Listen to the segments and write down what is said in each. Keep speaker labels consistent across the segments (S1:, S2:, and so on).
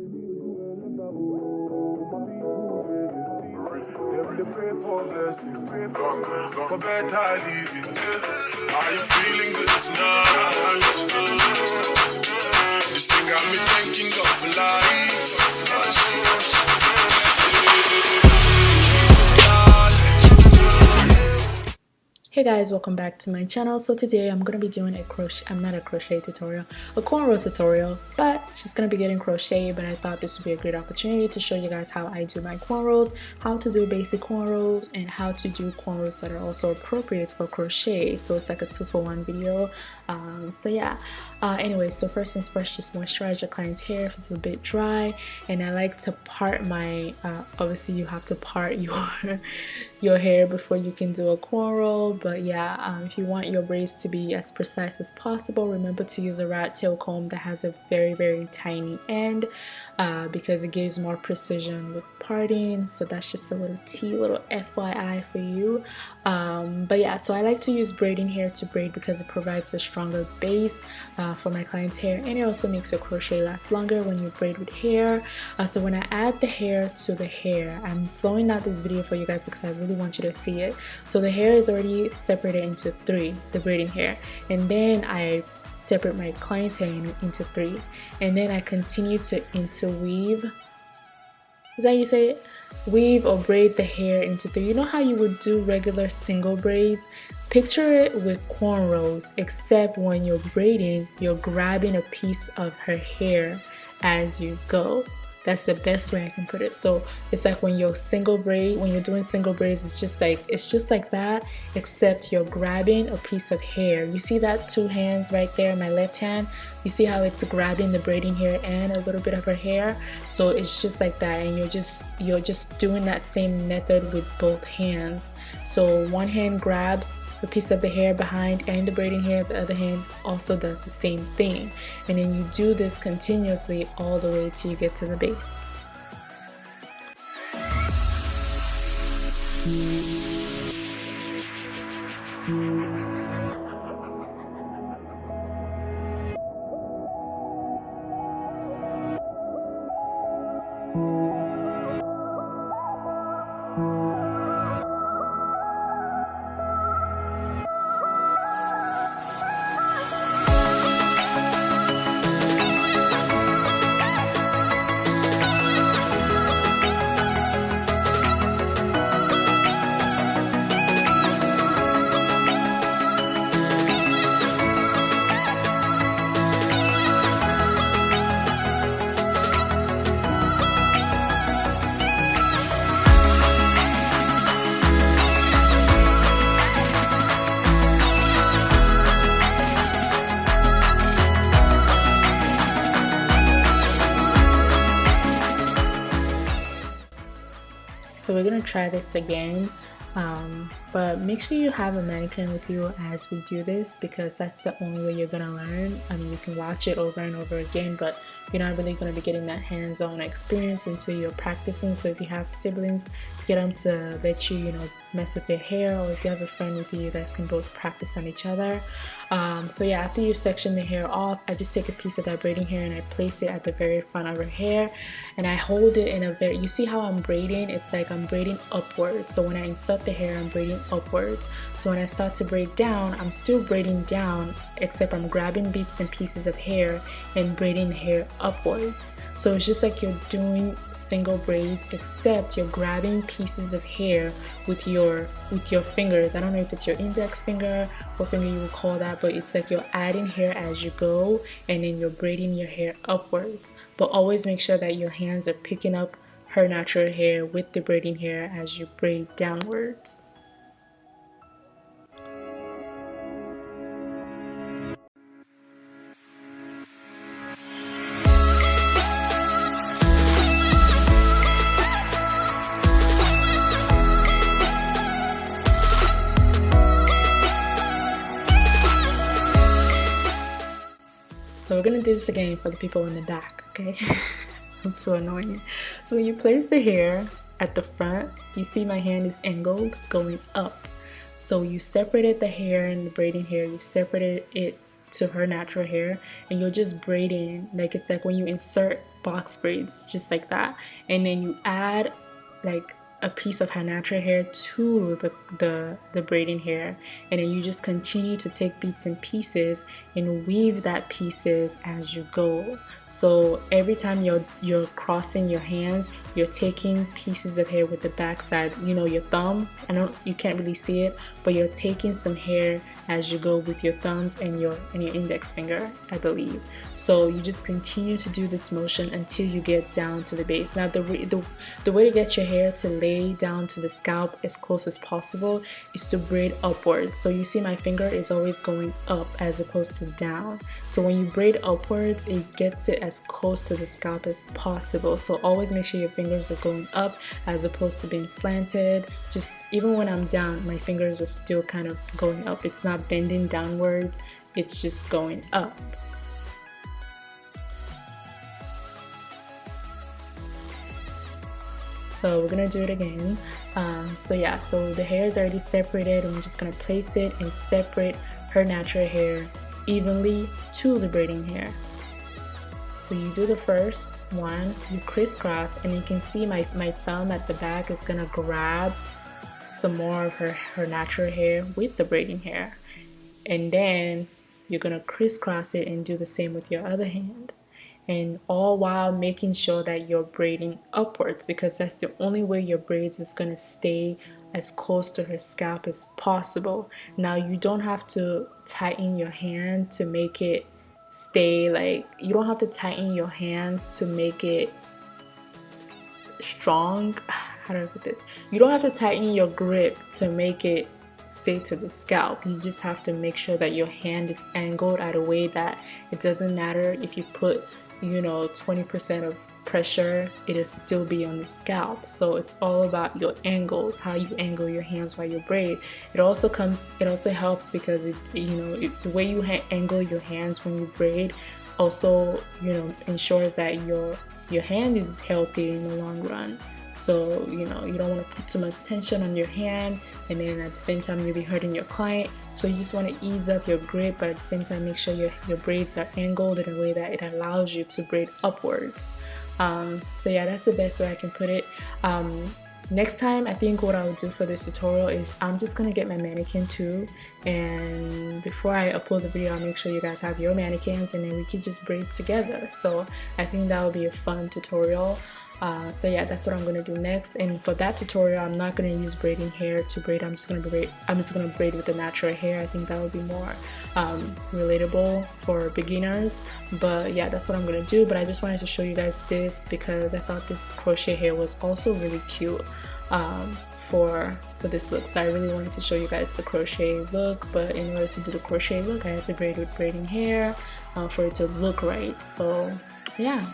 S1: For better living, are you feeling good tonight? This thing got me thinking of life.
S2: Hey guys, welcome back to my channel. So today I'm gonna be doing a crochet tutorial, a cornrow tutorial, but she's gonna be getting crochet. But I thought this would be a great opportunity to show you guys how I do my cornrows, how to do basic cornrows, and how to do cornrows that are also appropriate for crochet. So it's like a 2-for-1 video. So yeah. Anyway, so first things first, just moisturize your client's hair if it's a bit dry. And I like to part my obviously you have to part your hair before you can do a cornrow. But yeah, if you want your braids to be as precise as possible, remember to use a rat tail comb that has a very tiny end, because it gives more precision with parting. So that's just a little FYI for you. But yeah, so I like to use braiding hair to braid because it provides a stronger base for my client's hair, and it also makes your crochet last longer when you braid with hair. So when I add the hair to the hair, I'm slowing down this video for you guys because I really want you to see it. So the hair is already separated into 3, the braiding hair, and then I separate my client's hair into 3, and then I continue to interweave. Is that how you say it? Weave or braid the hair into 3. You know how you would do regular single braids? Picture it with cornrows, except when you're braiding, you're grabbing a piece of her hair as you go. That's the best way I can put it. So it's like when you're doing single braids, it's just like that, except you're grabbing a piece of hair. You see that 2 hands right there, my left hand? You see how it's grabbing the braiding hair and a little bit of her hair? So it's just like that, and you're just doing that same method with both hands. So one hand grabs a piece of the hair behind and the braiding hair, the other hand also does the same thing, and then you do this continuously all the way till you get to the base. So we're gonna try this again, but make sure you have a mannequin with you as we do this, because that's the only way you're gonna learn. I mean, you can watch it over and over again, but you're not really gonna be getting that hands-on experience until you're practicing. So if you have siblings, get them to let you, mess with their hair, or if you have a friend with you, you guys can both practice on each other. So yeah, after you've sectioned the hair off, I just take a piece of that braiding hair and I place it at the very front of her hair, and I hold it in a you see how I'm braiding? It's like I'm braiding upwards. So when I insert the hair, I'm braiding upwards. So when I start to braid down, I'm still braiding down, except I'm grabbing bits and pieces of hair and braiding the hair upwards. So it's just like you're doing single braids, except you're grabbing pieces of hair with your fingers. I don't know if it's your index finger, what finger you would call that, but it's like you're adding hair as you go, and then you're braiding your hair upwards. But always make sure that your hands are picking up her natural hair with the braiding hair as you braid downwards. So we're gonna do this again for the people in the back, okay? I'm so annoying. So when you place the hair at the front, you see my hand is angled going up. So you separated the hair and the braiding hair, you separated it to her natural hair, and you're just braiding. Like, it's like when you insert box braids just like that, and then you add like a piece of her natural hair to the braiding hair, and then you just continue to take bits and pieces and weave that pieces as you go. So every time you're crossing your hands, you're taking pieces of hair with the back side, you know, your thumb. You can't really see it, but you're taking some hair as you go with your thumbs and your index finger, I believe. So you just continue to do this motion until you get down to the base. Now the way to get your hair to lay down to the scalp as close as possible is to braid upwards. So you see my finger is always going up as opposed to down. So when you braid upwards, it gets it as close to the scalp as possible. So always make sure your fingers are going up as opposed to being slanted. Just even when I'm down, my fingers are still kind of going up. It's not bending downwards, it's just going up. So we're gonna do it again. So the hair is already separated, and we're just gonna place it and separate her natural hair evenly to the braiding hair. So you do the first one, you crisscross, and you can see my thumb at the back is gonna grab some more of her natural hair with the braiding hair, and then you're gonna crisscross it and do the same with your other hand, and all while making sure that you're braiding upwards, because that's the only way your braids is gonna stay as close to her scalp as possible. Now you don't have to tighten your hand to make it stay like, you don't have to tighten your hands to make it strong. How do I put this? You don't have to tighten your grip to make it stay to the scalp. You just have to make sure that your hand is angled at a way that it doesn't matter if you put, 20% of pressure, it'll still be on the scalp. So it's all about your angles, how you angle your hands while you braid. It also helps because the way you angle your hands when you braid also ensures that your hand is healthy in the long run. So you don't want to put too much tension on your hand, and then at the same time you'll be hurting your client. So you just want to ease up your grip, but at the same time make sure your braids are angled in a way that it allows you to braid upwards. So yeah, that's the best way I can put it. Next time, I think what I'll do for this tutorial is I'm just gonna get my mannequin too, and before I upload the video, I'll make sure you guys have your mannequins, and then we can just braid together. So I think that will be a fun tutorial. So yeah, that's what I'm gonna do next. And for that tutorial, I'm not gonna use braiding hair to braid. I'm just gonna braid with the natural hair. I think that would be more relatable for beginners. But yeah, that's what I'm gonna do. But I just wanted to show you guys this because I thought this crochet hair was also really cute for this look. So I really wanted to show you guys the crochet look. But in order to do the crochet look, I had to braid with braiding hair for it to look right. So yeah.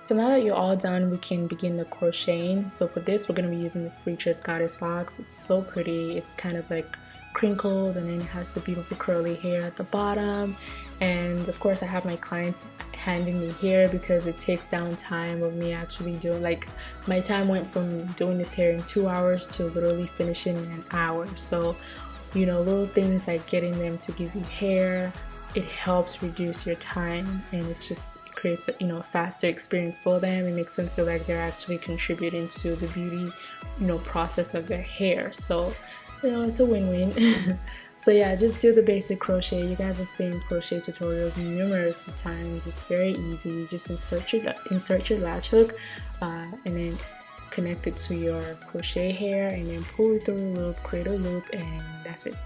S2: So now that you're all done, we can begin the crocheting. So for this, we're going to be using the Freetress goddess locks. It's so pretty. It's kind of like crinkled, and then it has the beautiful curly hair at the bottom. And of course I have my clients handing me hair because it takes down time of me actually doing, like, my time went from doing this hair in 2 hours to literally finishing in an hour. So little things like getting them to give you hair, it helps reduce your time, and it creates a faster experience for them. It makes them feel like they're actually contributing to the beauty process of their hair. So it's a win-win. So yeah, just do the basic crochet. You guys have seen crochet tutorials numerous of times. It's very easy. You just insert your latch hook and then connect it to your crochet hair and then pull it through a loop, create a loop, and that's it.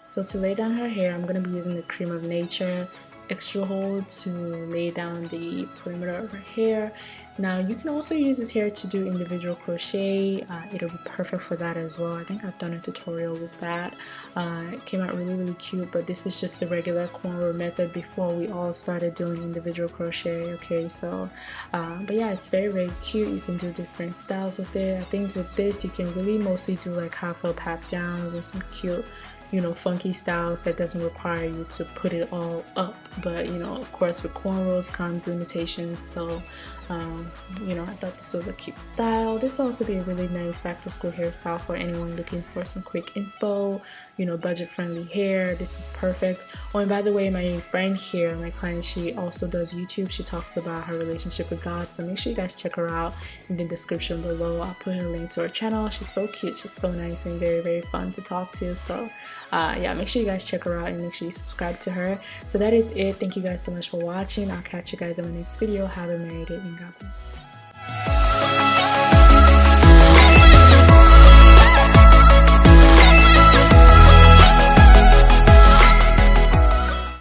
S2: So to lay down her hair, I'm going to be using the Cream of Nature extra hold to lay down the perimeter of her hair. Now you can also use this hair to do individual crochet. It'll be perfect for that as well. I think I've done a tutorial with that. It came out really cute, but this is just the regular cornrow method before we all started doing individual crochet. Okay, so but yeah, it's very cute. You can do different styles with it. I think with this you can really mostly do like half up, half down. There's some cute, you know, funky styles that doesn't require you to put it all up, but you know, of course with cornrows comes limitations. So you know, I thought this was a cute style. This will also be a really nice back to school hairstyle for anyone looking for some quick inspo, you know, budget friendly hair. This is perfect. Oh, and by the way, my friend here, my client, she also does YouTube. She talks about her relationship with God, so make sure you guys check her out in the description below. I'll put her link to her channel. She's so cute, she's so nice and very fun to talk to. So yeah, make sure you guys check her out and make sure you subscribe to her. So that is it. Thank you guys so much for watching. I'll catch you guys in my next video. Have a merry day and God bless.